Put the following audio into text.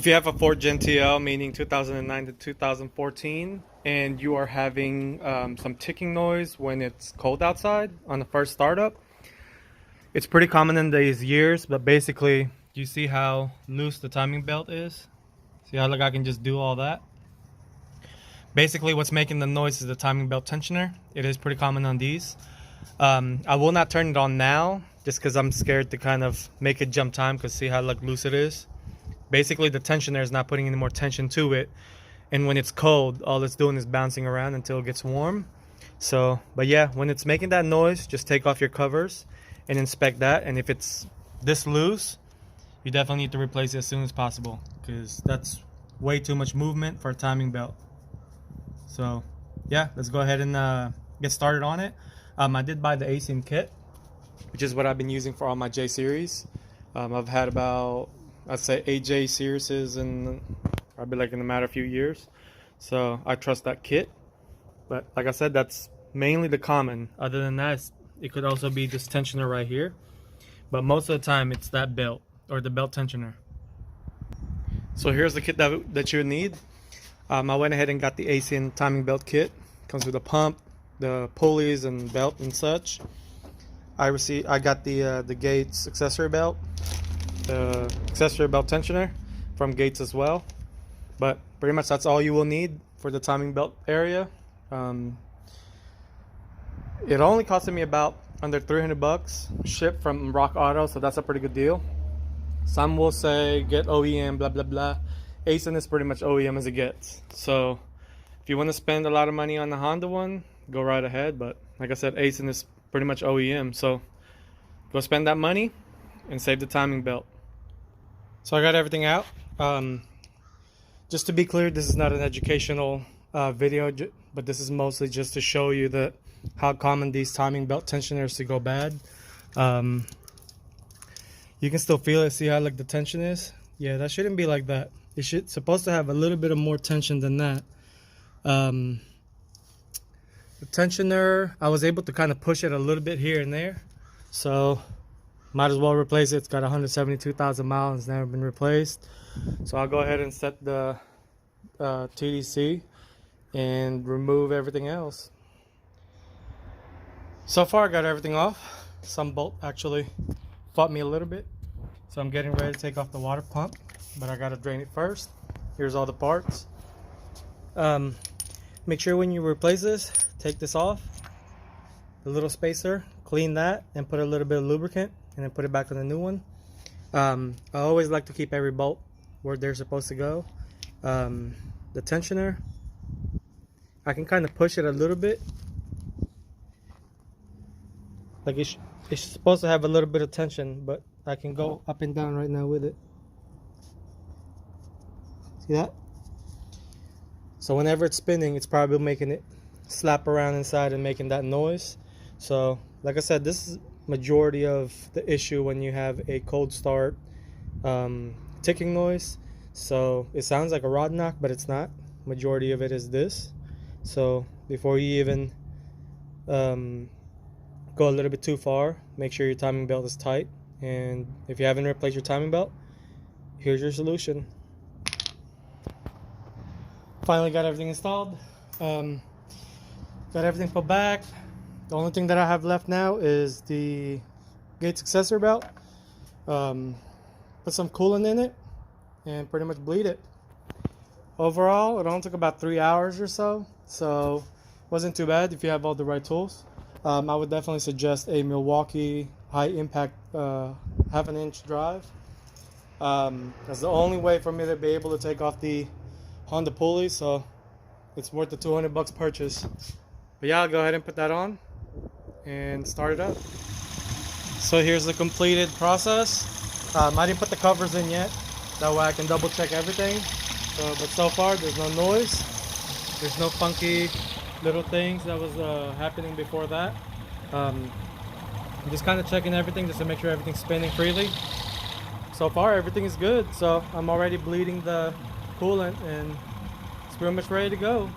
If you have a 4 Gen TL, meaning 2009 to 2014, and you are having some ticking noise when it's cold outside on the first startup, it's pretty common in these years, but basically, you see how loose the timing belt is? See how I can just do all that? Basically, what's making the noise is the timing belt tensioner. It is pretty common on these. I will not turn it on now, just because I'm scared to kind of make it jump time, because see how loose it is? Basically, the tensioner is not putting any more tension to it, and when it's cold, all it's doing is bouncing around until it gets warm. So, but yeah, when it's making that noise, just take off your covers and inspect that. And if it's this loose, you definitely need to replace it as soon as possible, because that's way too much movement for a timing belt. So yeah, let's go ahead and get started on it. I did buy the Aising kit, which is what I've been using for all my J series. I've had about, I'd say, 8 J series in probably like in a matter of few years. So I trust that kit. But like I said, that's mainly the common. Other than that, it could also be this tensioner right here. But most of the time, it's that belt or the belt tensioner. So here's the kit that you need. I went ahead and got the Acn Timing Belt Kit. Comes with a pump, the pulleys and belt and such. I got the Gates accessory belt, the accessory belt tensioner from Gates as well. But pretty much that's all you will need for the timing belt area. It only costed me about under 300 bucks shipped from Rock Auto, so that's a pretty good deal. Some will say get OEM, blah blah blah. Aising is pretty much OEM as it gets. So if you want to spend a lot of money on the Honda one, go right ahead. But like I said, Aising is pretty much OEM. So go spend that money and save the timing belt. So I got everything out. Just to be clear, this is not an educational video, but this is mostly just to show you that how common these timing belt tensioners to go bad. You can still feel it. See how the tension is? Yeah, that shouldn't be like that. It should supposed to have a little bit of more tension than that. The tensioner, I was able to kind of push it a little bit here and there, so might as well replace it. It's got 172,000 miles. It's never been replaced. So I'll go ahead and set the TDC and remove everything else. So far I got everything off. Some bolt actually fought me a little bit, so I'm getting ready to take off the water pump, but I gotta drain it first. Here's all the parts. Make sure when you replace this, take this off, the little spacer, clean that, and put a little bit of lubricant, and then put it back on the new one. I always like to keep every bolt where they're supposed to go. The tensioner, I can kind of push it a little bit. Like it's supposed to have a little bit of tension, but I can go up and down right now with it. See that? So whenever it's spinning, it's probably making it slap around inside and making that noise. So like I said, this is majority of the issue when you have a cold start ticking noise. So it sounds like a rod knock, but it's not. Majority of it is this. So before you even go a little bit too far, make sure your timing belt is tight. And if you haven't replaced your timing belt, here's your solution. Finally got everything installed. Got everything put back. The only thing that I have left now is the Gates accessory belt. Put some coolant in it and pretty much bleed it. Overall, it only took about 3 hours or so, so wasn't too bad if you have all the right tools. I would definitely suggest a Milwaukee high impact 1/2 inch drive. That's the only way for me to be able to take off the Honda pulley, so it's worth the 200 bucks purchase. But yeah, I'll go ahead and put that on and start it up. So here's the completed process. I didn't put the covers in yet, that way I can double check everything. But so far there's no noise, there's no funky little things that was happening before that. I'm just kind of checking everything just to make sure everything's spinning freely. So far everything is good, so I'm already bleeding the coolant and it's pretty much ready to go.